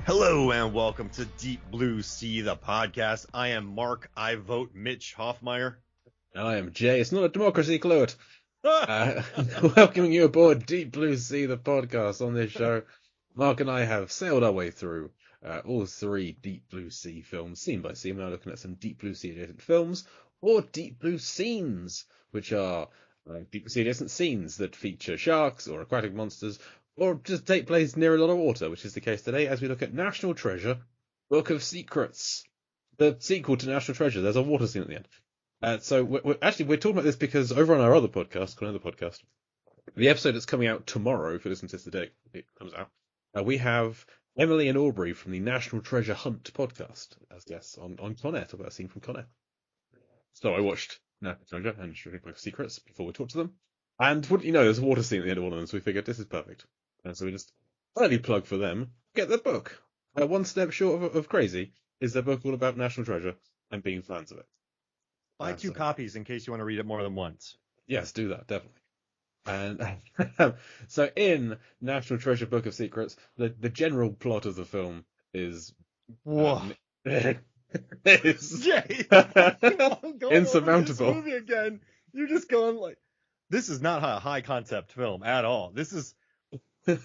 Hello and welcome to Deep Blue Sea, the podcast. I am Mark. I vote Mitch Hoffmeyer. And I am Jay. It's not a democracy, Claude. Welcoming you aboard Deep Blue Sea, the podcast. On this show, Mark and I have sailed our way through all three Deep Blue Sea films, scene by scene. We're now looking at some Deep Blue Sea adjacent films, or Deep Blue scenes, which are Deep Blue Sea adjacent scenes that feature sharks or aquatic monsters, or just take place near a lot of water, which is the case today as we look at National Treasure, Book of Secrets, the sequel to National Treasure. There's a water scene at the end. So we're talking about this because over on our other podcast, the episode that's coming out tomorrow, if you listen to this the day it comes out, we have Emily and Aubrey from the National Treasure Hunt podcast as guests on Con Air, talk about a scene from Con Air. So I watched National Treasure and Book of Secrets before we talked to them. And wouldn't you know, there's a water scene at the end of one of them, so we figured this is perfect. And so we just early plug for them, get their book. One step short of crazy is their book all about National Treasure and being fans of it. Buy two copies in case you want to read it more than once. Yes, do that, definitely. And so in National Treasure Book of Secrets, the general plot of the film is Jay, insurmountable. This movie again. You're just going like, this is not a high concept film at all. This is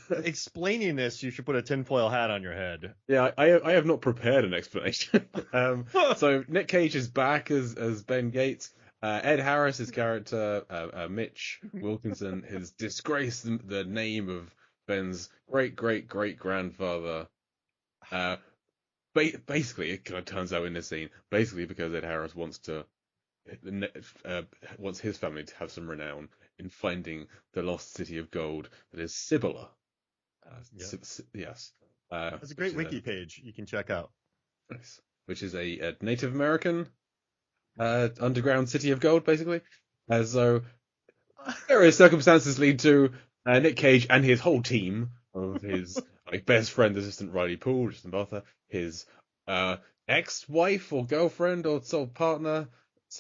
explaining this. You should put a tinfoil hat on your head. Yeah, I have not prepared an explanation. So Nick Cage is back as Ben Gates. Ed Harris's character, Mitch Wilkinson, has disgraced the name of Ben's great-great-great-grandfather. Basically, it kind of turns out in this scene, basically because Ed Harris wants his family to have some renown in finding the lost city of gold that is Cibola. Yes. There's a great wiki page you can check out. Nice. Which is a Native American underground city of gold, basically. So various circumstances lead to Nick Cage and his whole team of his best friend, assistant Riley Poole, Justin Bartha, his ex-wife or girlfriend or sort of partner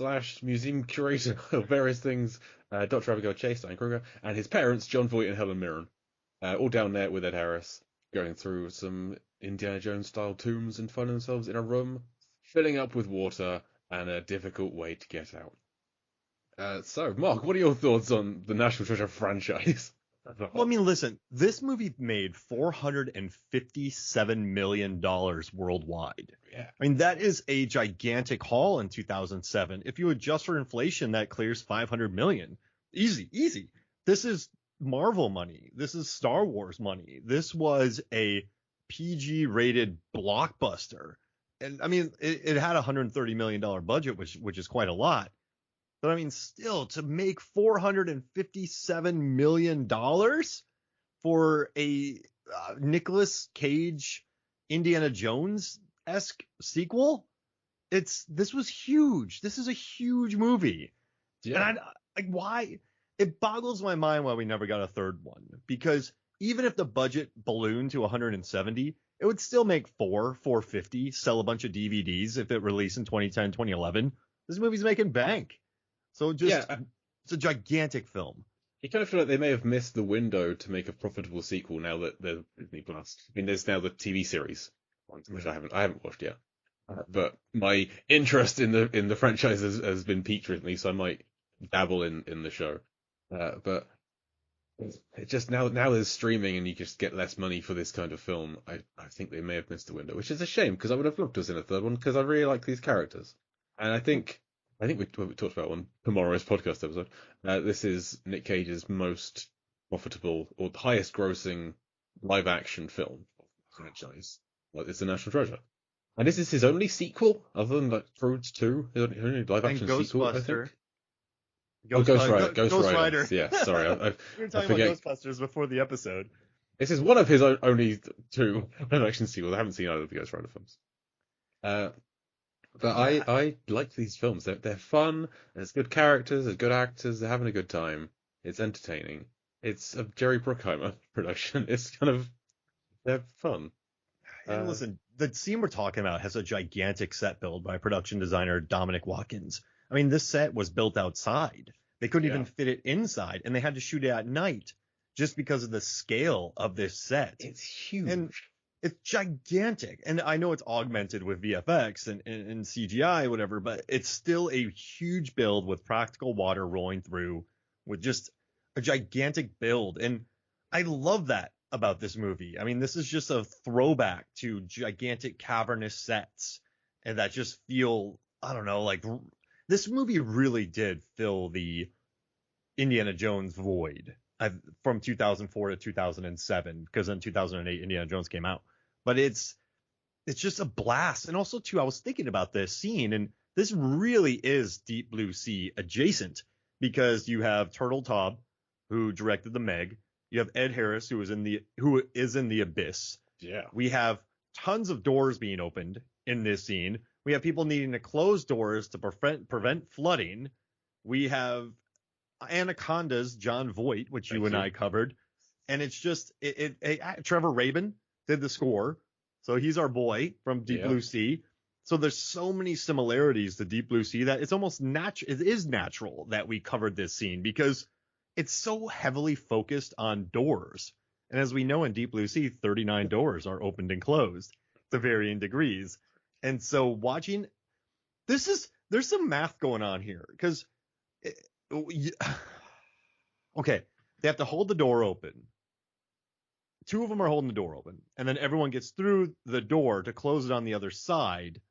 / museum curator of various things, Dr. Abigail Chase, Diane Kruger, and his parents, John Voight and Helen Mirren, all down there with Ed Harris, going through some Indiana Jones style tombs and finding themselves in a room filling up with water and a difficult way to get out. So, Mark, what are your thoughts on the National Treasure franchise? Well, I mean, listen, this movie made $457 million worldwide. Yeah. I mean, that is a gigantic haul in 2007. If you adjust for inflation, that clears $500 million. Easy. This is Marvel money. This is Star Wars money. This was a PG-rated blockbuster. And, I mean, it had a $130 million budget, which is quite a lot. But I mean, still, to make $457 million for a Nicolas Cage Indiana Jones-esque sequel, this was huge. This is a huge movie. Yeah. And why? It boggles my mind why we never got a third one. Because even if the budget ballooned to 170, it would still make $450, sell a bunch of DVDs if it released in 2010, 2011. This movie's making bank. So it's a gigantic film. You kind of feel like they may have missed the window to make a profitable sequel now that they're Disney Plus. I mean, there's now the TV series, which I haven't watched yet. But my interest in the franchise has been piqued recently, so I might dabble in the show. But it just now there's streaming and you just get less money for this kind of film. I think they may have missed the window, which is a shame because I would have loved to have seen a third one because I really like these characters. And I think we talked about on tomorrow's podcast episode. This is Nick Cage's most profitable or highest grossing live action film franchise. It's the National Treasure. And this is his only sequel other than like Croods 2. His only live action sequel, I think. Ghost Rider. Yeah, sorry. We were talking about Ghostbusters before the episode. This is one of his only 2 live action sequels. I haven't seen either of the Ghost Rider films. But I like these films. They're fun. There's good characters. There's good actors. They're having a good time. It's entertaining. It's a Jerry Bruckheimer production. They're fun. And listen, the scene we're talking about has a gigantic set build by production designer Dominic Watkins. I mean, this set was built outside. They couldn't even fit it inside, and they had to shoot it at night just because of the scale of this set. It's huge. And It's gigantic. And I know it's augmented with VFX and CGI, whatever, but it's still a huge build with practical water rolling through with just a gigantic build. And I love that about this movie. I mean, this is just a throwback to gigantic cavernous sets and that just feel, I don't know, like this movie really did fill the Indiana Jones void from 2004 to 2007, because in 2008 Indiana Jones came out. But it's just a blast. And also too, I was thinking about this scene, and this really is Deep Blue Sea adjacent, because you have Turtle Taub, who directed the Meg. You have Ed Harris, who is in the Abyss. Yeah. We have tons of doors being opened in this scene. We have people needing to close doors to prevent flooding. We have Anaconda's John Voight, which you and I covered. And it's just Trevor Rabin did the score. So he's our boy from Deep Blue Sea. So there's so many similarities to Deep Blue Sea that it's almost natural. It is natural that we covered this scene because it's so heavily focused on doors. And as we know in Deep Blue Sea, 39 doors are opened and closed to varying degrees. And so watching there's some math going on here, because okay, they have to hold the door open. Two of them are holding the door open, and then everyone gets through the door to close it on the other side,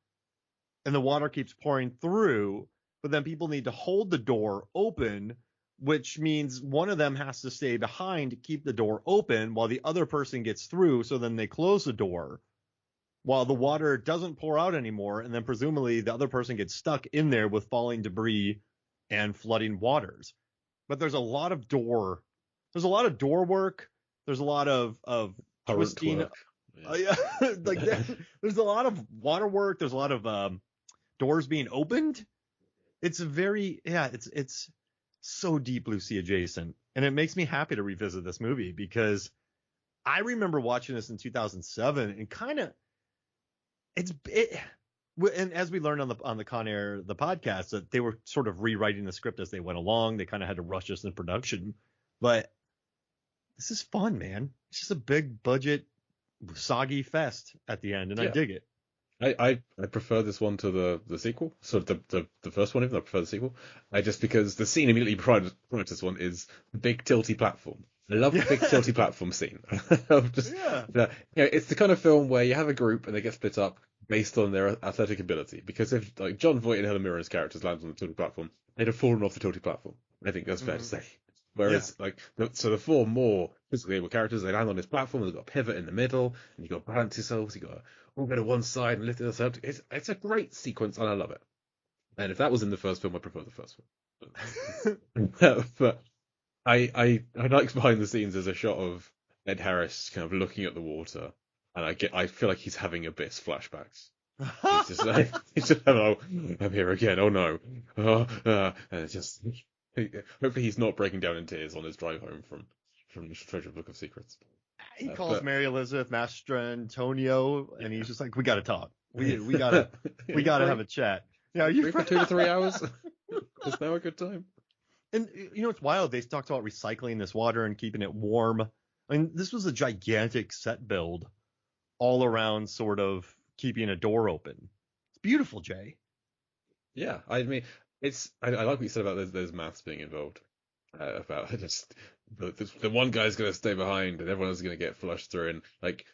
and the water keeps pouring through, but then people need to hold the door open, which means one of them has to stay behind to keep the door open while the other person gets through, so then they close the door while the water doesn't pour out anymore, and then presumably the other person gets stuck in there with falling debris and flooding waters. But there's a lot of door work. There's a lot of twisting. Like there's a lot of water work. There's a lot of doors being opened. It's it's so Deep Blue Sea adjacent, and it makes me happy to revisit this movie because I remember watching this in 2007 and kind of and as we learned on the Con Air, the podcast, that they were sort of rewriting the script as they went along. They kind of had to rush this in production, but this is fun, man. It's just a big budget, soggy fest at the end, and I dig it. I prefer this one to the sequel. So the first one, even though I prefer the sequel. Because the scene immediately prior to this one is the big tilty platform. I love the big tilty platform scene. It's the kind of film where you have a group and they get split up based on their athletic ability. Because if like John Voight and Helen Mirren's characters landed on the tilty platform, they'd have fallen off the tilty platform. I think that's fair to say. Whereas, so the four more physically able characters, they land on this platform, they've got a pivot in the middle, and you've got to balance yourselves, you've got to all go to one side and lift yourself up. It's a great sequence, and I love it. And if that was in the first film, I prefer the first one. But I like behind the scenes there's a shot of Ed Harris kind of looking at the water, and I feel like he's having Abyss flashbacks. He's just oh, I'm here again. Oh no. And it's just hopefully he's not breaking down in tears on his drive home from the Treasure Book of Secrets. He calls Mary Elizabeth Mastrantonio, and he's just like, "We got to talk. We gotta have a chat." Yeah, you for 2 to 3 hours. Is now a good time? And you know, it's wild. They talked about recycling this water and keeping it warm. I mean, this was a gigantic set build all around, sort of keeping a door open. It's beautiful, Jay. Yeah, I mean, I like what you said about there's maths being involved. About just the one guy's going to stay behind and everyone else is going to get flushed through. And like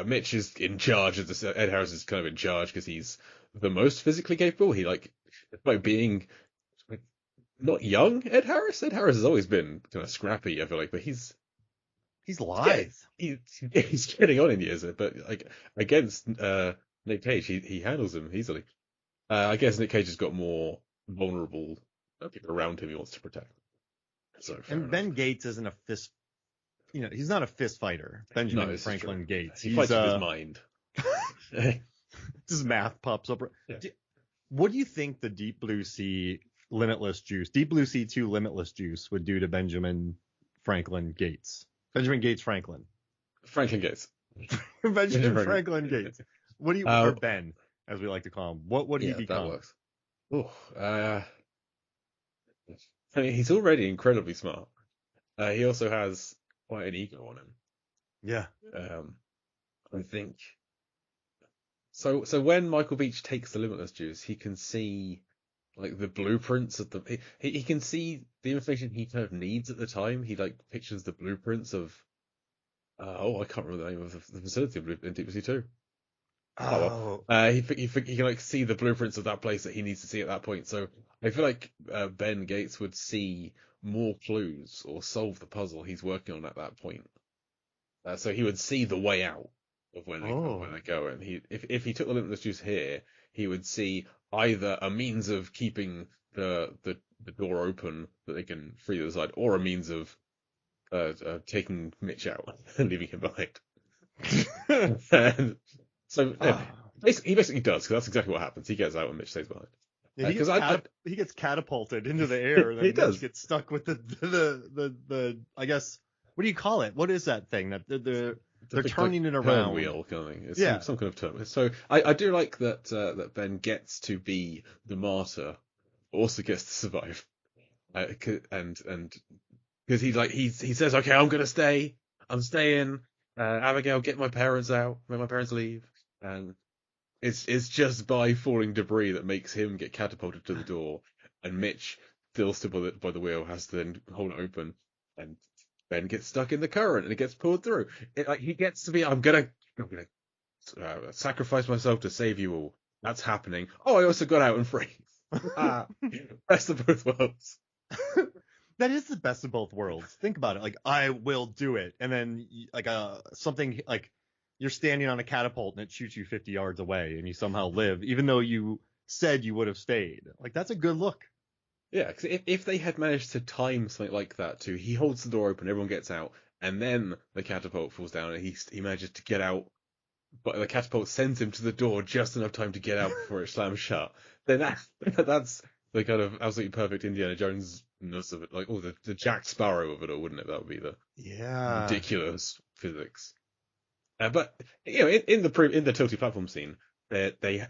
Mitch is in charge of this. Ed Harris is kind of in charge because he's the most physically capable. He like being not young. Ed Harris has always been kind of scrappy, I feel like, but he's lithe. He's getting on in years, but like against Nick Cage, he handles him easily. I guess Nick Cage has got more vulnerable people around him he wants to protect. So and Ben Gates isn't a fist. You know, he's not a fist fighter. Benjamin Franklin Gates. He fights with his mind. Just math pops up. Yeah. What do you think the Deep Blue Sea Limitless Juice, Deep Blue Sea 2 Limitless Juice would do to Benjamin Franklin Gates? Benjamin Gates Franklin. Franklin Gates. Benjamin Franklin Gates. What do you, or Ben, as we like to call him, what would he become? That works. I mean, he's already incredibly smart. He also has quite an ego on him. Yeah. I think so. So when Michael Beach takes the limitless juice, he can see like the blueprints of he can see the information he kind of needs at the time. He like pictures the blueprints of I can't remember the name of the facility in Deep Sea 2. Oh well. Oh, He can like see the blueprints of that place that he needs to see at that point. So I feel like Ben Gates would see more clues or solve the puzzle he's working on at that point. So he would see the way out of where oh, they go. And if he took the limitless juice here, he would see either a means of keeping the door open that they can free the other side, or a means of taking Mitch out and leaving him behind. And so he basically does, because that's exactly what happens. He gets out and Mitch stays behind. Yeah, Because he gets catapulted into the air, and he then does. Mitch gets stuck with the I guess, what do you call it? What is that thing that they're big, turning like, it turn around? wheel kind of thing. It's Yeah. some kind of turn. So I do like that Ben gets to be the martyr, also gets to survive, and because he says, okay, I'm gonna stay, I'm staying. Abigail, get my parents out, make my parents leave, and it's just by falling debris that makes him get catapulted to the door, and Mitch, still stood by the wheel, has to then hold it open, and Ben gets stuck in the current and it gets pulled through. He gets to be, I'm gonna sacrifice myself to save you all. That's happening. Oh, I also got out and free. Best of both worlds. That is the best of both worlds. Think about it. Like, I will do it, and then like something like you're standing on a catapult and it shoots you 50 yards away, and you somehow live, even though you said you would have stayed. Like, that's a good look. Yeah, because if they had managed to time something like that too, he holds the door open, everyone gets out, and then the catapult falls down, and he manages to get out, but the catapult sends him to the door just enough time to get out before it slams shut. Then that's the kind of absolutely perfect Indiana Jones-ness of it, like the Jack Sparrow of it all, wouldn't it? That would be the Yeah. ridiculous physics. But you know, in the tilted platform scene, they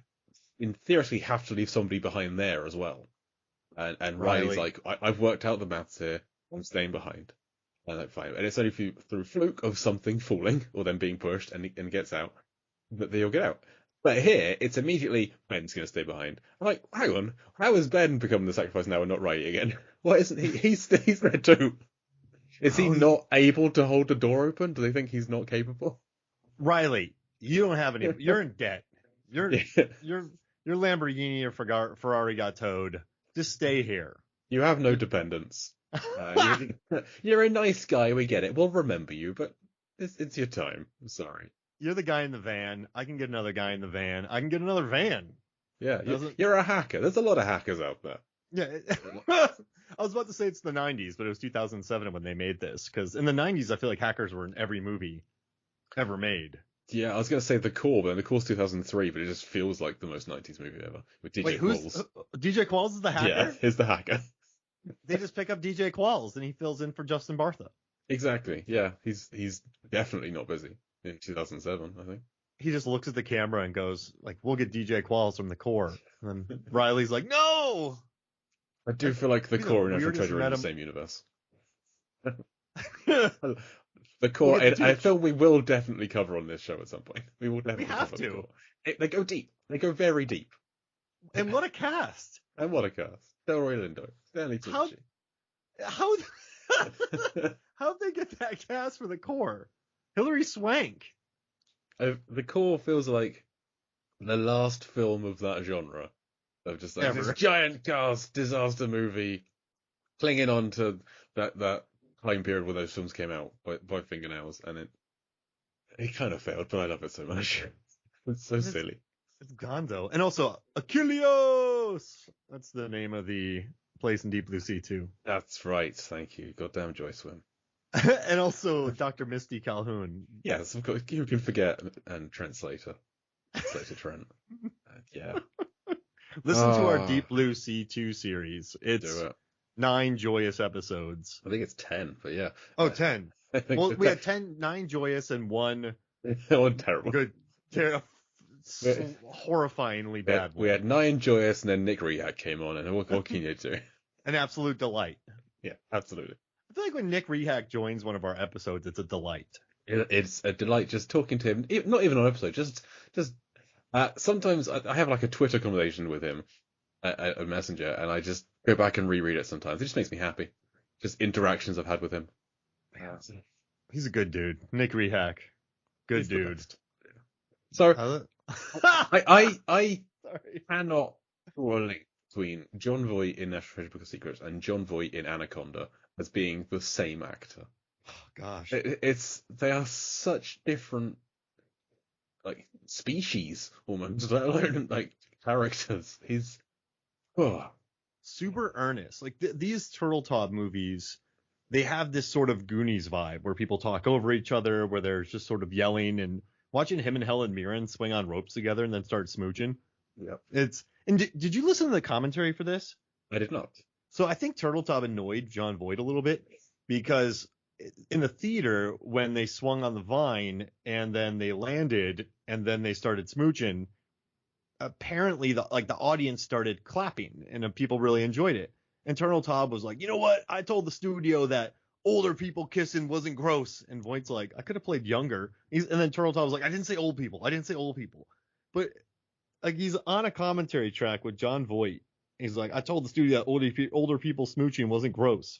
in theory have to leave somebody behind there as well. And Riley's Riley. like, I've worked out the maths here. I'm staying behind. And like, fine. And it's only through fluke of something falling or them being pushed and gets out that they'll get out. But here, it's immediately Ben's going to stay behind. I'm like, hang on, how has Ben become the sacrifice now and not Riley again? Why isn't he? He's there too. Is he not able to hold the door open? Do they think he's not capable? Riley, you don't have any. You're in debt. Your Lamborghini or Ferrari got towed. Just stay here. You have no dependents. You're a nice guy. We get it. We'll remember you, but it's your time. I'm sorry. You're the guy in the van. I can get another guy in the van. I can get another van. Yeah, you're a hacker. There's a lot of hackers out there. Yeah. I was about to say it's the 90s, but it was 2007 when they made this. Because in the 90s, I feel like hackers were in every movie ever made. Yeah, I was going to say The Core, but The Core's 2003, but it just feels like the most 90s movie ever. With DJ Qualls. DJ Qualls is the hacker? Yeah, he's the hacker. They just pick up DJ Qualls and he fills in for Justin Bartha. Exactly, yeah. He's definitely not busy in 2007, I think. He just looks at the camera and goes, like, we'll get DJ Qualls from The Core. And then Riley's like, no! I do feel like The Core and National Treasure are in the same universe. The Core, a film we will definitely cover on this show at some point. We will definitely cover The Core. They go deep. They go very deep. And what a cast! And what a cast. Delroy Lindo, Stanley Tucci. How'd they get that cast for The Core? Hilary Swank. The Core feels like the last film of that genre. Of just like this giant cast disaster movie clinging on to that time period where those films came out by fingernails, and it kind of failed, but I love it so much. It's so silly. It's Gonzo. And also Achilleos! That's the name of the place in Deep Blue Sea too. That's right, thank you. Goddamn Joy Swim. And also Dr. Misty Calhoun. Yes, of course. You can forget and Translator. Trent. Yeah. Listen to our Deep Blue Sea 2 series. It's 9 joyous episodes. I think it's 10, but yeah. Oh, 10. Well, we had 9 joyous and one terrible. Good, horrifyingly bad one. We had 9 joyous, and then Nick Rehak came on, and what can you do? An absolute delight. Yeah, absolutely. I feel like when Nick Rehak joins one of our episodes, it's a delight. It's a delight just talking to him. Not even on episode, just sometimes I have like a Twitter conversation with him, a messenger, and I just go back and reread it sometimes. It just makes me happy. Just interactions I've had with him. Yeah. He's a good dude. Nick Rehack. Good He's the dude. best. So I Sorry. cannot draw a link between John Voight in National Treasure Book of Secrets and John Voight in Anaconda as being the same actor. Gosh. They are such different like species almost, let alone like characters. He's Super earnest. Like these Turtletop movies, they have this sort of Goonies vibe where people talk over each other, where they're just sort of yelling, and watching him and Helen Mirren swing on ropes together and then start smooching. Yep. Did you listen to the commentary for this? I did not. So I think Turtletop annoyed John Voight a little bit because in the theater when they swung on the vine and then they landed and then they started smooching, apparently the audience started clapping and people really enjoyed it. And Turtletop was like, you know what? I told the studio that older people kissing wasn't gross. And Voight's like, I could have played younger. And then Turtletop was like, I didn't say old people. I didn't say old people. But like he's on a commentary track with John Voight. He's like, I told the studio that older people smooching wasn't gross.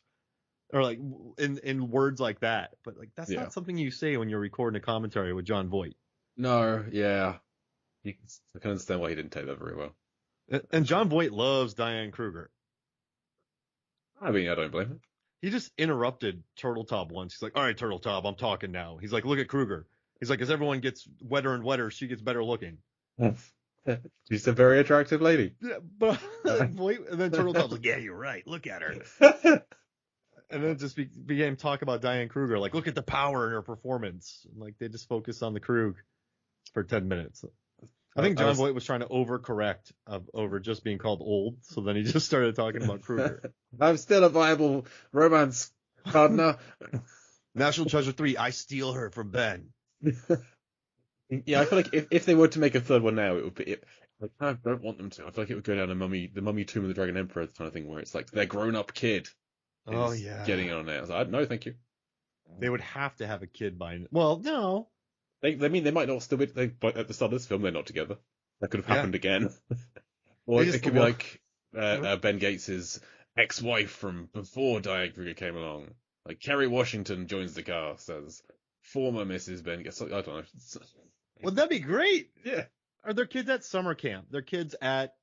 Or like in words like that. But like that's not something you say when you're recording a commentary with John Voight. No, yeah. I can understand why he didn't take that very well. And John Voight loves Diane Kruger. I mean, I don't blame him. He just interrupted Turtletop once. He's like, all right, Turtletop, I'm talking now. He's like, look at Kruger. He's like, as everyone gets wetter and wetter, she gets better looking. She's a very attractive lady. Yeah, but Voight, and then Turtletop's like, yeah, you're right. Look at her. And then it just began talk about Diane Kruger. Like, look at the power in her performance. And like, they just focused on the Krug for 10 minutes. I think John Voight was trying to overcorrect over just being called old, so then he just started talking about Kruger. I'm still a viable romance partner. National Treasure 3, I steal her from Ben. Yeah, I feel like if they were to make a third one now, it would be. Like, I don't want them to. I feel like it would go down the Mummy Tomb of the Dragon Emperor kind of thing, where it's like their grown-up kid is getting on it. I was like, no, thank you. They would have to have a kid by. Well, no. They might not still be. But at the start of this film, they're not together. That could have happened again. Or it could be like Ben Gates's ex-wife from before Diane Kruger came along. Like Kerry Washington joins the cast as former Mrs. Ben Gates. I don't know. Well, that'd be great. Yeah. Are their kids at summer camp? Their kids at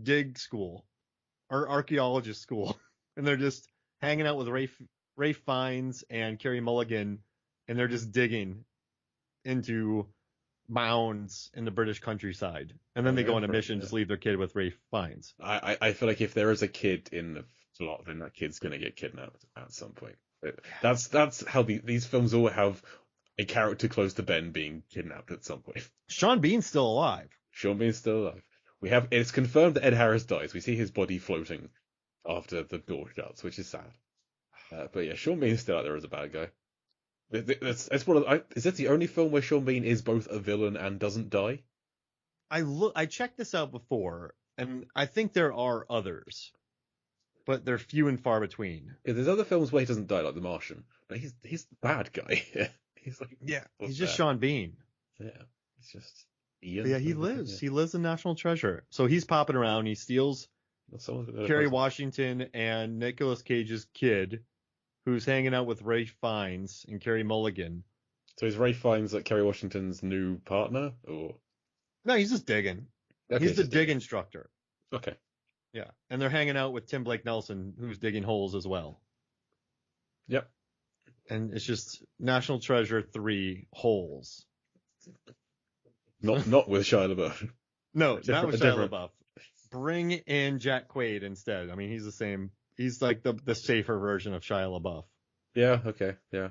dig school or archaeologist school, and they're just hanging out with Ray Fiennes and Carey Mulligan, and they're just digging into mounds in the British countryside, and then they go on a mission, just leave their kid with Ray Fiennes. I feel like if there is a kid in the plot, then that kid's gonna get kidnapped at some point. That's how these films all have a character close to Ben being kidnapped at some point. Sean Bean's still alive. Sean Bean's still alive. It's confirmed that Ed Harris dies. We see his body floating after the door shuts, which is sad. But yeah, Sean Bean's still out there as a bad guy. Is this the only film where Sean Bean is both a villain and doesn't die? I checked this out before, and I think there are others, but they're few and far between. Yeah, there's other films where he doesn't die, like The Martian. But he's the bad guy. He's just Sean Bean. Yeah, he's just Ian. But yeah, he lives. Yeah. He lives in National Treasure. So he's popping around. He steals Kerry Washington and Nicolas Cage's kid, who's hanging out with Ray Fiennes and Carey Mulligan. So is Ray Fiennes like Kerry Washington's new partner, or? No, he's just digging. Okay, he's the dig instructor. Okay. Yeah, and they're hanging out with Tim Blake Nelson, who's digging holes as well. Yep. And it's just National Treasure 3 holes. Not with Shia LaBeouf. No, not with Shia LaBeouf. Bring in Jack Quaid instead. I mean, he's the same. He's like the safer version of Shia LaBeouf. Yeah. Okay. Yeah.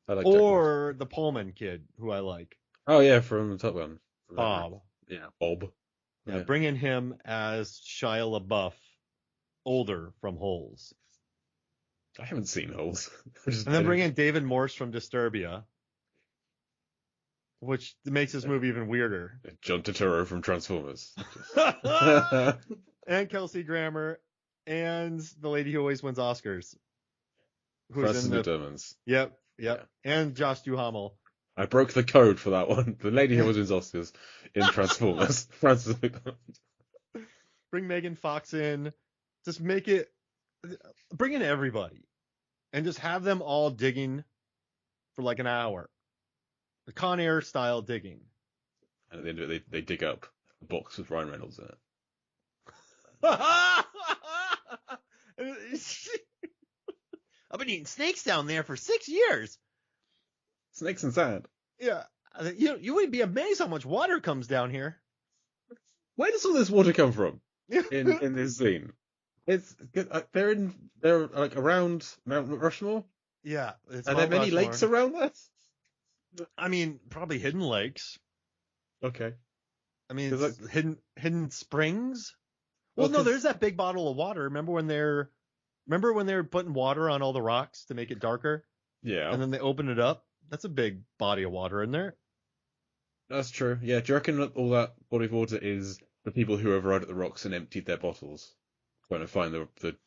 I like. Or the Pullman kid, who I like. Oh yeah, from Top Gun. Bob. Yeah, Bob. Yeah, bring in him as Shia LaBeouf, older from Holes. I haven't seen Holes. And then bring in David Morse from Disturbia, which makes this movie even weirder. John Turturro from Transformers. And Kelsey Grammer, and the lady who always wins Oscars. Frances McDormand. Yep, Yep. And Josh Duhamel. I broke the code for that one. The lady who was in Oscars in Transformers. Frances McDormand. Bring Megan Fox in. Just make it. Bring in everybody. And just have them all digging for like an hour. The Con Air style digging. And at the end of it, they dig up a box with Ryan Reynolds in it. I've been eating snakes down there for 6 years. Snakes and sand. Yeah. You would be amazed how much water comes down here. Where does all this water come from in this scene? It's they're like around Mount Rushmore. Yeah. Are there many lakes around that? I mean, probably hidden lakes. Okay. I mean, it's like, hidden springs. Well, no, there's that big bottle of water. Remember when they're putting water on all the rocks to make it darker? Yeah. And then they open it up. That's a big body of water in there. That's true. Yeah. Do you reckon that all that body of water is the people who have arrived at the rocks and emptied their bottles, trying to find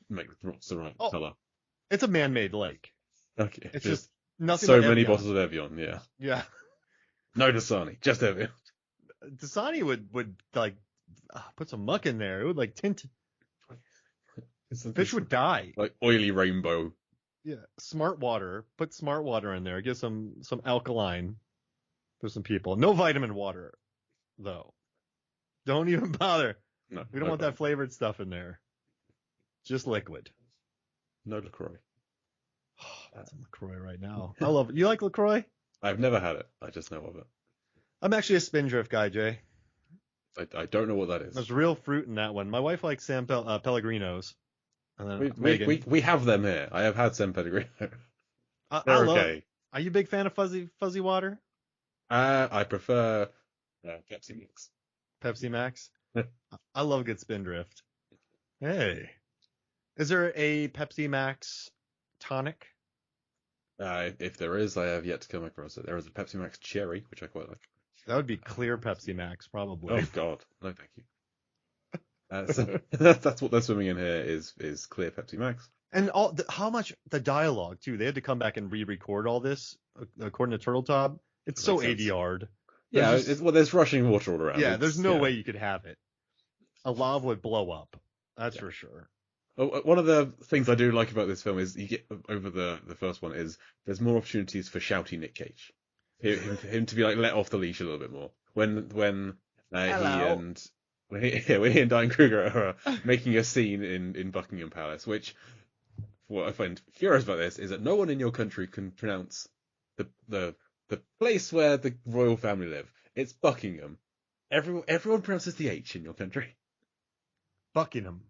make the rocks the right color? It's a man-made lake. Okay. It's just nothing. So many bottles of Evian. Yeah. Yeah. No Dasani, just Evian. Dasani would like put some muck in there. It would like tint. Fish would die. Like oily rainbow. Yeah, smart water. Put smart water in there. Give some alkaline for some people. No vitamin water, though. Don't even bother. No, we don't want that flavored stuff in there. Just liquid. No LaCroix. That's a LaCroix right now. I love it. You like LaCroix? I've never had it. I just know of it. I'm actually a Spindrift guy, Jay. I don't know what that is. There's real fruit in that one. My wife likes San Pellegrinos. We have them here. I have had San Pellegrino. They're okay. Are you a big fan of fuzzy water? I prefer Pepsi Max. Pepsi Max? I love a good Spindrift. Hey. Is there a Pepsi Max tonic? If there is, I have yet to come across it. There is a Pepsi Max Cherry, which I quite like. That would be clear Pepsi Max, probably. Oh, God. No, thank you. So that's what they're swimming in here is clear Pepsi Max. And how much the dialogue too? They had to come back and re-record all this according to Turtletop. It's so ADR'd. Yeah, there's rushing water all around. Yeah, there's no way you could have it. A lava would blow up. That's for sure. One of the things I do like about this film is you get over the first one is there's more opportunities for shouty Nick Cage, him to be like let off the leash a little bit more when he and Diane Kruger are making a scene in Buckingham Palace, which what I find furious about this is that no one in your country can pronounce the place where the royal family live. It's Buckingham. Everyone pronounces the H in your country. Buckingham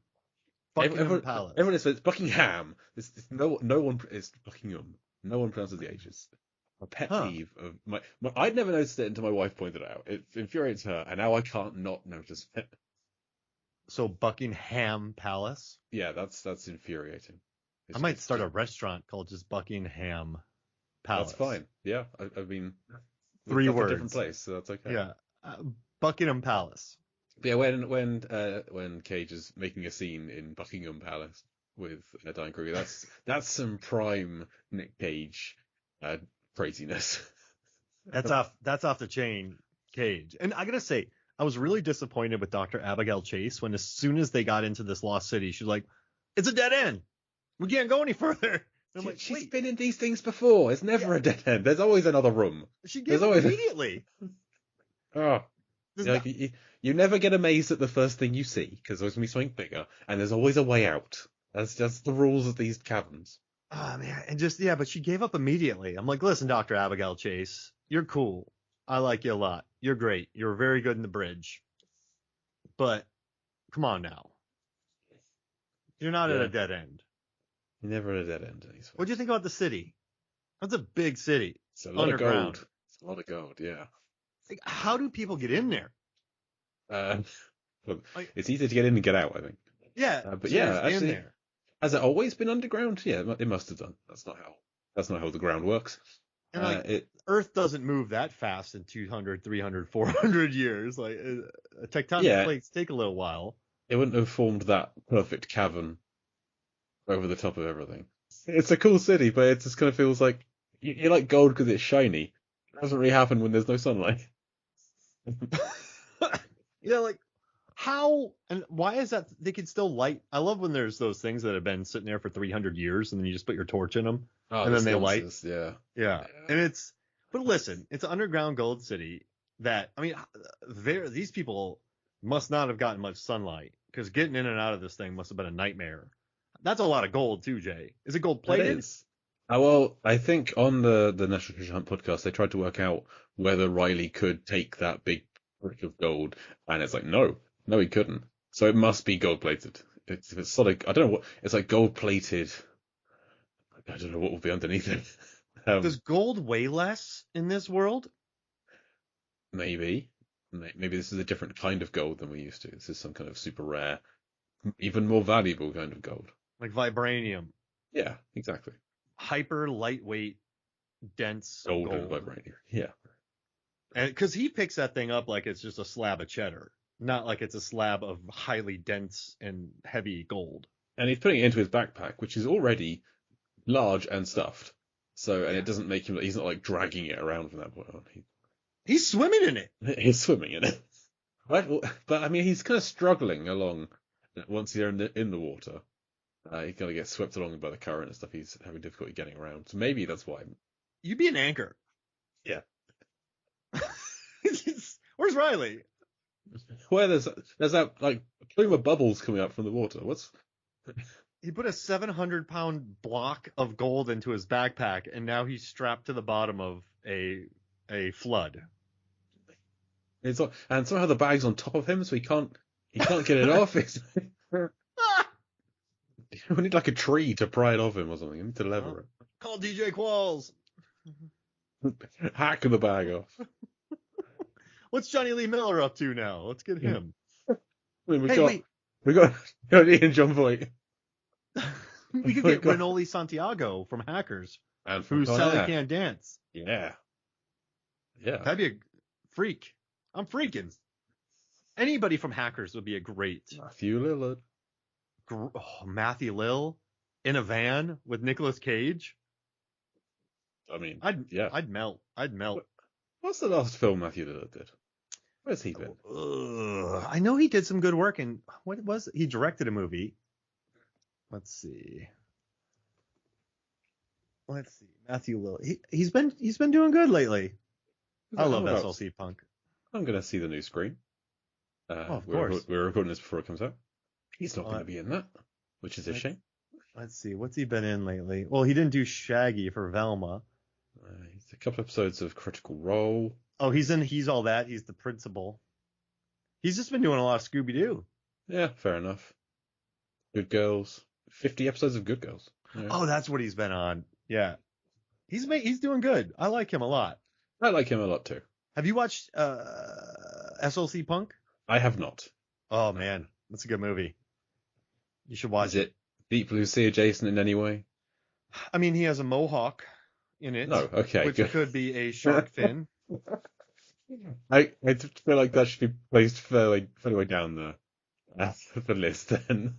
Palace. Everyone says Buckingham. No one is Buckingham. No one pronounces the H's. A pet peeve of my. I'd never noticed it until my wife pointed it out. It infuriates her, and now I can't not notice it. So Buckingham Palace. Yeah, that's infuriating. I might start a restaurant called just Buckingham Palace. That's fine. Yeah, I mean, 3 words. A different place, so that's okay. Yeah, Buckingham Palace. But yeah, when Cage is making a scene in Buckingham Palace with Diane Kruger, that's some prime Nick Cage craziness. That's off the chain, Cage. And I gotta say, I was really disappointed with Dr. Abigail Chase when as soon as they got into this lost city, she's like, "It's a dead end. We can't go any further." I'm like, she's been in these things before. It's never a dead end. There's always another room. She gave it immediately. You never get amazed at the first thing you see because there's gonna be something bigger, and there's always a way out. That's just the rules of these caverns. Oh man, and but she gave up immediately. I'm like, listen, Dr. Abigail Chase, you're cool. I like you a lot. You're great. You're very good in the bridge. But come on now. You're not at a dead end. You're never at a dead end. What do you think about the city? That's a big city. It's a lot of gold. It's a lot of gold, yeah. Like, how do people get in there? It's easy to get in and get out, I think. Yeah. But yeah, actually, has it always been underground? Yeah, it must have done. That's not how the ground works. And Earth doesn't move that fast in 200, 300, 400 years. Like tectonic plates take a little while. It wouldn't have formed that perfect cavern over the top of everything. It's a cool city, but it just kind of feels like You like gold because it's shiny. It doesn't really happen when there's no sunlight. Yeah, like how and why is that they can still light? I love when there's those things that have been sitting there for 300 years and then you just put your torch in them Oh, and the then they light. sconces, yeah. Yeah. And but listen, it's an underground gold city that, I mean, these people must not have gotten much sunlight because getting in and out of this thing must have been a nightmare. That's a lot of gold too, Jay. Is it gold That plated? is. Well, I think on the National Treasure Hunt podcast, they tried to work out whether Riley could take that big brick of gold, and it's like, no, he couldn't. So it must be gold plated. It's sort of, I don't know what, it's like gold plated. I don't know what will be underneath it. Does gold weigh less in this world? Maybe. Maybe this is a different kind of gold than we're used to. This is some kind of super rare, even more valuable kind of gold. Like vibranium. Yeah, exactly. Hyper lightweight, dense Golden gold. vibranium. Yeah. And because he picks that thing up like it's just a slab of cheddar, not like it's a slab of highly dense and heavy gold. And he's putting it into his backpack, which is already large and stuffed. So, and it doesn't make him, he's not like dragging it around from that point on. He's swimming in it. He's swimming in it. Right? But I mean, he's kind of struggling along once you're in the water. He kind of gets swept along by the current and stuff. He's having difficulty getting around. So maybe that's why. You'd be an anchor. Yeah. Where's Riley? Where there's that like plume of bubbles coming up from the water. What's He put a 700-pound block of gold into his backpack, and now he's strapped to the bottom of a flood. it's and somehow the bag's on top of him, so he can't get it off. We need like a tree to pry it off him or something. We need to lever it. Call DJ Qualls. Hack the bag off. What's Johnny Lee Miller up to now? Let's get him. I mean, Wait. we got Ian John Voight. We could get Renoli Santiago from Hackers, And who Sally Can't Dance. Yeah. Yeah. That'd be a freak. I'm freaking. Anybody from Hackers would be a great. Matthew Lillard. Matthew Lill in a van with Nicolas Cage. I mean, I'd melt. What's the last film Matthew Lillard did? Where's he been? I know he did some good work, and what was it? He directed a movie. Let's see. Matthew Lill. He's been doing good lately. I love SLC Punk. I'm gonna see the new Scream. Of course. We're recording this before it comes out. He's not going to be in that, which is a shame. Let's see. What's he been in lately? Well, he didn't do Shaggy for Velma. He's a couple episodes of Critical Role. Oh, he's All That. He's the principal. He's just been doing a lot of Scooby-Doo. Yeah, fair enough. Good Girls. 50 episodes of Good Girls. Yeah. Oh, that's what he's been on. Yeah. He's doing good. I like him a lot. I like him a lot too. Have you watched SLC Punk? I have not. Oh, man. That's a good movie. You should watch it. Is it Deep Blue Sea adjacent in any way? I mean, he has a mohawk in it. No, okay, which good. Could be a shark fin. I feel like that should be placed further way down the list then.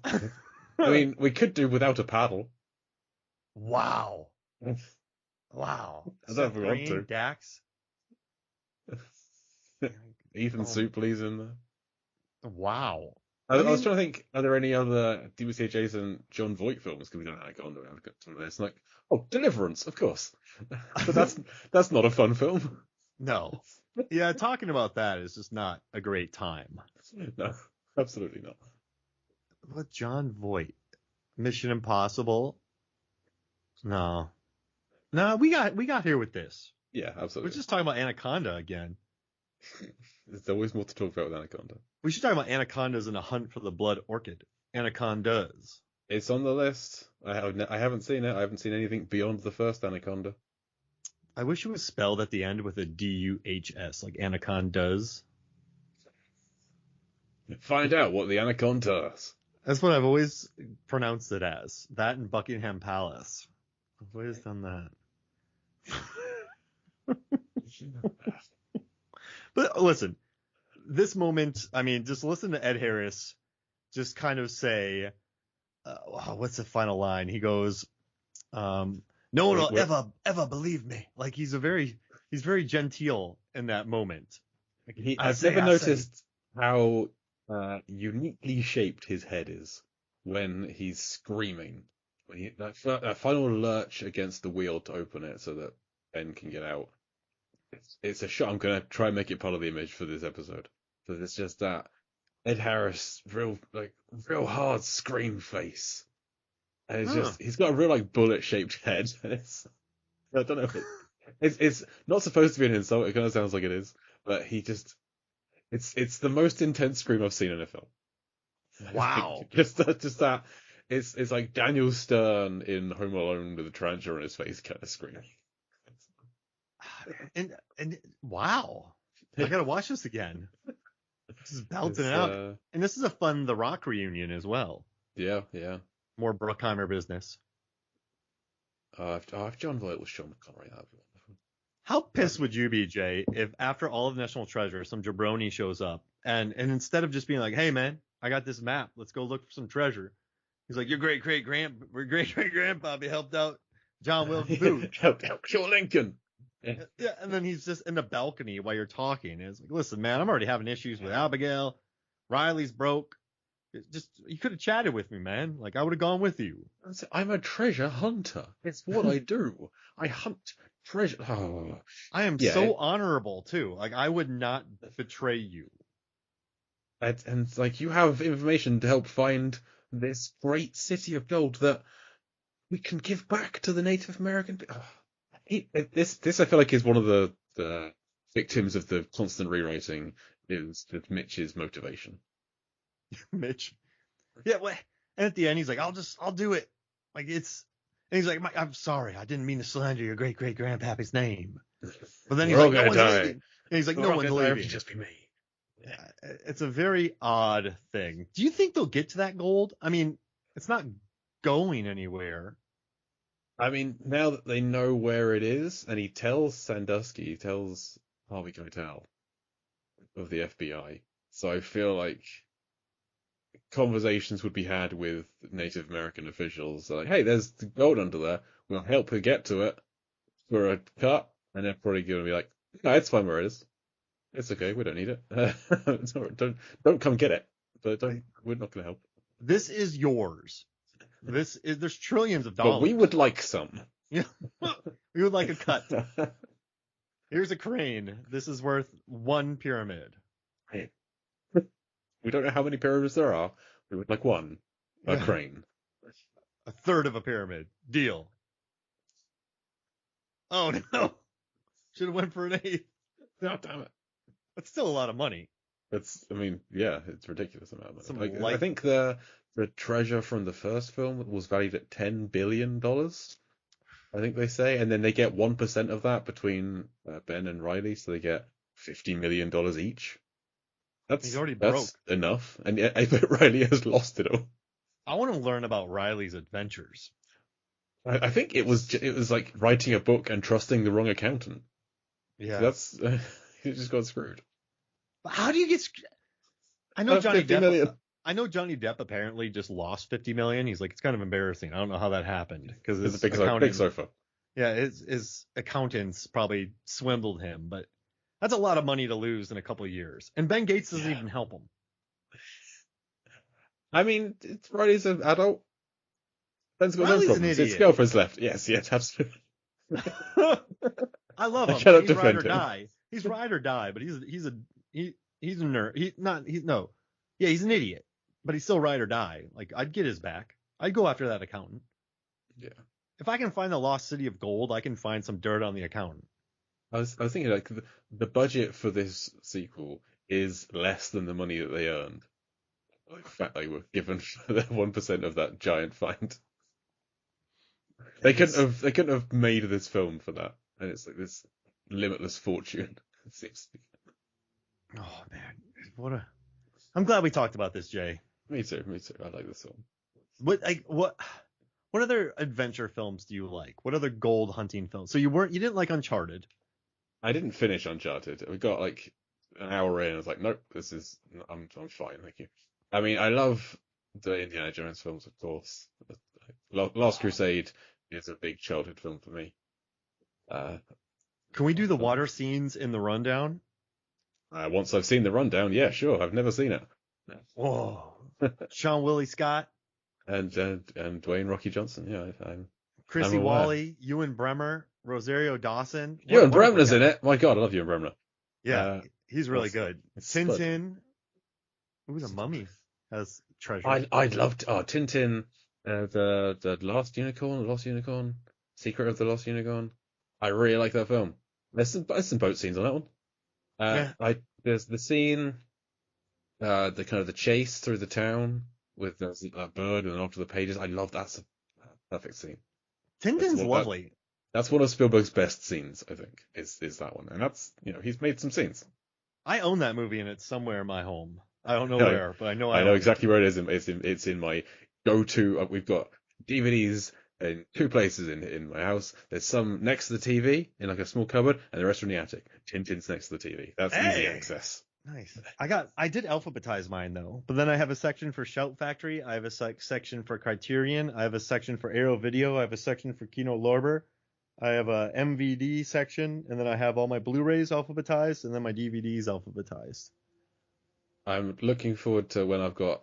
I mean, we could do without a paddle. Wow. I don't want to. Dax. Ethan Suplee's in there. Wow. I was trying to think, are there any other DBC adjacent John Voight films? Because we don't have Anaconda. I've got some of this. Like, Deliverance, of course. But that's not a fun film. No. Yeah, talking about that is just not a great time. No, absolutely not. What John Voight? Mission Impossible? No, we got here with this. Yeah, absolutely. We're just talking about Anaconda again. There's always more to talk about with Anaconda. We should talk about Anacondas in A Hunt for the Blood Orchid. Anacondas. It's on the list. I haven't seen it. I haven't seen anything beyond the first Anaconda. I wish it was spelled at the end with a D-U-H-S, like Anacondas. Find out what the Anaconda is. That's what I've always pronounced it as. That and Buckingham Palace. I've always done that. But listen, this moment, I mean, just listen to Ed Harris just kind of say, what's the final line? He goes, No one will ever believe me. Like he's very genteel in that moment. Like, I've never noticed how uniquely shaped his head is when he's screaming. When that final lurch against the wheel to open it so that Ben can get out. It's a shot. I'm gonna try and make it part of the image for this episode. So it's just that Ed Harris, real hard scream face, and he's got a real like bullet shaped head. And I don't know if it's not supposed to be an insult. It kind of sounds like it is, but it's the most intense scream I've seen in a film. Wow. just that it's like Daniel Stern in Home Alone with a tarantula on his face kind of scream. And wow, I gotta watch this again. Just belting it out. And this is a fun The Rock reunion as well. Yeah. More Bruckheimer business. If John Voight was Sean Connery, that'd be wonderful. How pissed would you be, Jay, if after all of National Treasure, some jabroni shows up and instead of just being like, "Hey man, I got this map, let's go look for some treasure," he's like, "Your great great grandpappy helped out John Wilkes Booth, helped kill Lincoln." Yeah, and then he's just in the balcony while you're talking. And it's like, listen, man, I'm already having issues with Abigail. Riley's broke. You could have chatted with me, man. Like I would have gone with you. I'm a treasure hunter. It's what I do. I hunt treasure. Oh. I am so honorable too. Like I would not betray you. And like you have information to help find this great city of gold that we can give back to the Native American people. This I feel like is one of the victims of the constant rewriting is Mitch's motivation. Mitch, yeah. And at the end, he's like, "I'll do it." Like and he's like, "I'm sorry, I didn't mean to slander your great great grandpappy's name." But then he's like, "No one's leaving." And he's like, "No one's leaving. It'll just be me." Yeah, it's a very odd thing. Do you think they'll get to that gold? I mean, it's not going anywhere. I mean, now that they know where it is, and he tells Harvey Keitel of the FBI, so I feel like conversations would be had with Native American officials, like, "Hey, there's the gold under there. We'll help her get to it for a cut," and they're probably going to be like, "No, it's fine where it is. It's okay. We don't need it. Don't come get it. But we're not going to help." This is yours. There's trillions of dollars. But we would like some. Yeah, we would like a cut. Here's a crane. This is worth one pyramid. We don't know how many pyramids there are. We would like one. A crane. A third of a pyramid. Deal. Oh no. Should have went for an eighth. God damn it. That's still a lot of money. It's ridiculous amount of money. I think the treasure from the first film was valued at $10 billion, I think they say, and then they get 1% of that between Ben and Riley, so they get $50 million each. He's already broke. Enough, and yet I bet Riley has lost it all. I want to learn about Riley's adventures. I think it was like writing a book and trusting the wrong accountant. Yeah, so he just got screwed. How do you get? I know Johnny Depp. I know Johnny Depp apparently just lost $50 million. He's like, it's kind of embarrassing. I don't know how that happened because his big sofa. Yeah, his accountants probably swindled him, but that's a lot of money to lose in a couple of years. And Ben Gates doesn't even help him. I mean, Riley's an adult. Ben's got Riley's no problems. His girlfriend's left. Yes, absolutely. I love him. He's ride or die. He's ride or die, but he's a nerd. He's an idiot, but he's still ride or die. Like I'd get his back. I'd go after that accountant. Yeah. If I can find the lost city of gold, I can find some dirt on the accountant. I was thinking like the budget for this sequel is less than the money that they earned. In fact, they were given for the 1% of that giant find. They couldn't have made this film for that, and it's like this limitless fortune. Oh man, I'm glad we talked about this, Jay. Me too. I like this film. What other adventure films do you like? What other gold hunting films? So you didn't like Uncharted. I didn't finish Uncharted. We got like an hour in, and I was like, nope, I'm fine, thank you. I mean, I love the Indiana Jones films, of course. Last Crusade is a big childhood film for me. Can we do the water scenes in the rundown? Once I've seen the rundown, yeah, sure. I've never seen it. Whoa. Sean Willie Scott, And Dwayne Rocky Johnson, yeah, I'm Chrissy aware. Wally, Ewan Bremer, Rosario Dawson. Ewan Bremner's in it. My God, I love Ewan Bremner. Yeah, he's really good. Tintin. Ooh, the Mummy has treasure. I'd love to. Oh, Tintin, the Lost Unicorn, Secret of the Lost Unicorn. I really like that film. There's some boat scenes on that one. Yeah. There's the scene, the kind of the chase through the town with a bird and after the pages. I love that's a perfect scene. Tintin's lovely. That's one of Spielberg's best scenes, I think, is that one. And that's, he's made some scenes. I own that movie and it's somewhere in my home. I don't know where, but I know I know exactly where it is. It's in my go-to. We've got DVDs in two places in my house. There's some next to the TV in like a small cupboard, and the rest are in the attic. Tintin's next to the TV. That's easy access. Nice. I did alphabetize mine though, but then I have a section for Shout Factory. I have a section for Criterion. I have a section for Arrow Video. I have a section for Kino Lorber. I have a MVD section, and then I have all my Blu-rays alphabetized, and then my DVDs alphabetized. I'm looking forward to when I've got.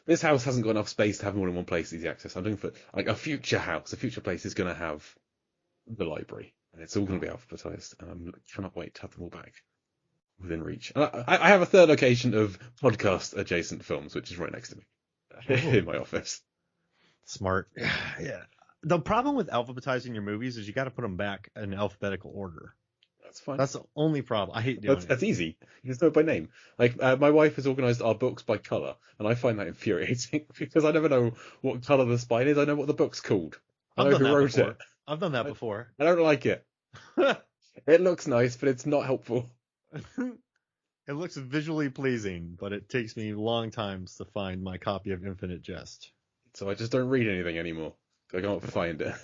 This house hasn't got enough space to have more than one place easy access. I'm looking for like a future house. A future place is going to have the library, and it's all going to be alphabetized. And I cannot wait to have them all back within reach. And I have a third location of podcast adjacent films, which is right next to me in my office. Smart. Yeah. The problem with alphabetizing your movies is you got to put them back in alphabetical order. That's fine. That's the only problem. I hate doing it. That's easy. You just do it by name. Like my wife has organized our books by color, and I find that infuriating because I never know what color the spine is. I know what the book's called. I know who wrote it. I've done that before. I don't like it. It looks nice, but it's not helpful. It looks visually pleasing, but it takes me long times to find my copy of Infinite Jest. So I just don't read anything anymore. I can't find it.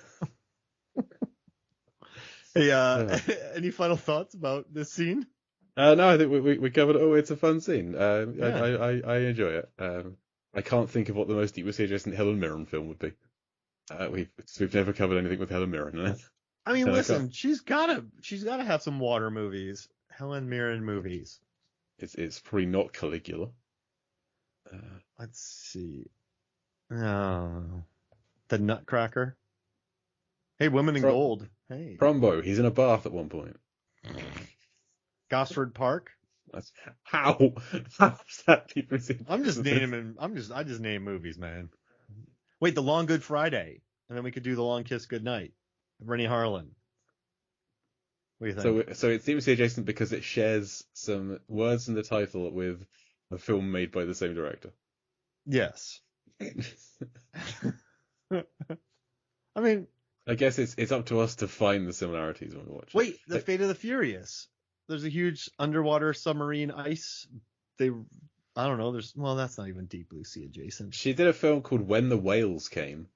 Hey, any final thoughts about this scene? No, I think we covered it. Oh, it's a fun scene. I enjoy it. I can't think of what the most deeply adjacent Helen Mirren film would be. We've never covered anything with Helen Mirren. I mean, listen, she's gotta have some water movies, Helen Mirren movies. It's probably not Caligula. Let's see. Oh, the Nutcracker. Hey, Women in Gold. Hey. Trumbo. He's in a bath at one point. Gosford Park. That's how. How's that deep? I'm just naming. I just name movies, man. Wait, The Long Good Friday, and then we could do The Long Kiss Goodnight. Rennie Harlan. What do you think? So it seems to be adjacent because it shares some words in the title with a film made by the same director. Yes. I mean, I guess it's up to us to find the similarities when we watch it. Wait, The Fate of the Furious. There's a huge underwater submarine ice. I don't know. That's not even Deep Blue Sea adjacent. She did a film called When the Whales Came.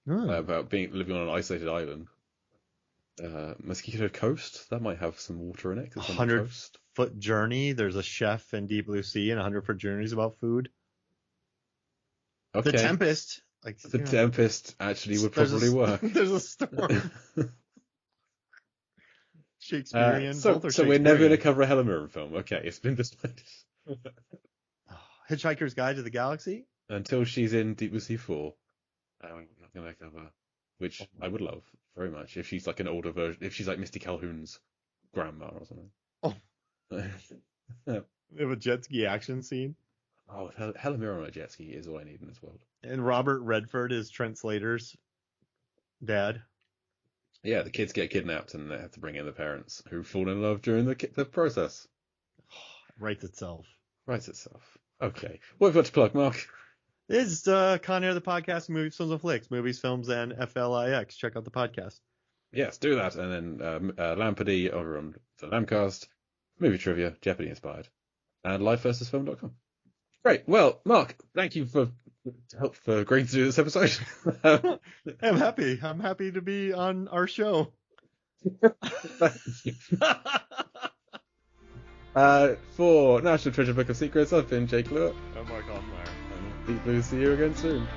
Oh. About living on an isolated island. Mosquito Coast, that might have some water in it. 100-foot journey. There's a chef in Deep Blue Sea, and 100-foot journeys about food. Okay. The Tempest. Tempest actually would probably work. There's a storm. Shakespearean. So we're never going to cover a Helen Mirren film. Okay, it's been decided. Hitchhiker's Guide to the Galaxy? Until she's in Deep Blue Sea 4. I'm not going to cover, which I would love very much if she's like an older version, if she's like Misty Calhoun's grandma or something. Oh. We have a jet ski action scene. Oh, Helen Mirren on a jet ski is all I need in this world. And Robert Redford is Trent Slater's dad. Yeah, the kids get kidnapped and they have to bring in the parents who fall in love during the process. Writes itself. Okay. What have you got to plug, Mark? It's Con Air, the podcast, Movies, Films, and Flicks. Movies, Films, and FLIX. Check out the podcast. Yes, do that. And then Lampady over on the Lamcast, Movie Trivia, Jeopardy Inspired, and liveversusfilm.com. Great. Well, Mark, thank you for agreeing to do this episode. I'm happy. I'm happy to be on our show. Thank you. For National Treasure Book of Secrets, I've been Jake Lewis. I'm Mark Altmaier. Deep Blue, see you again soon.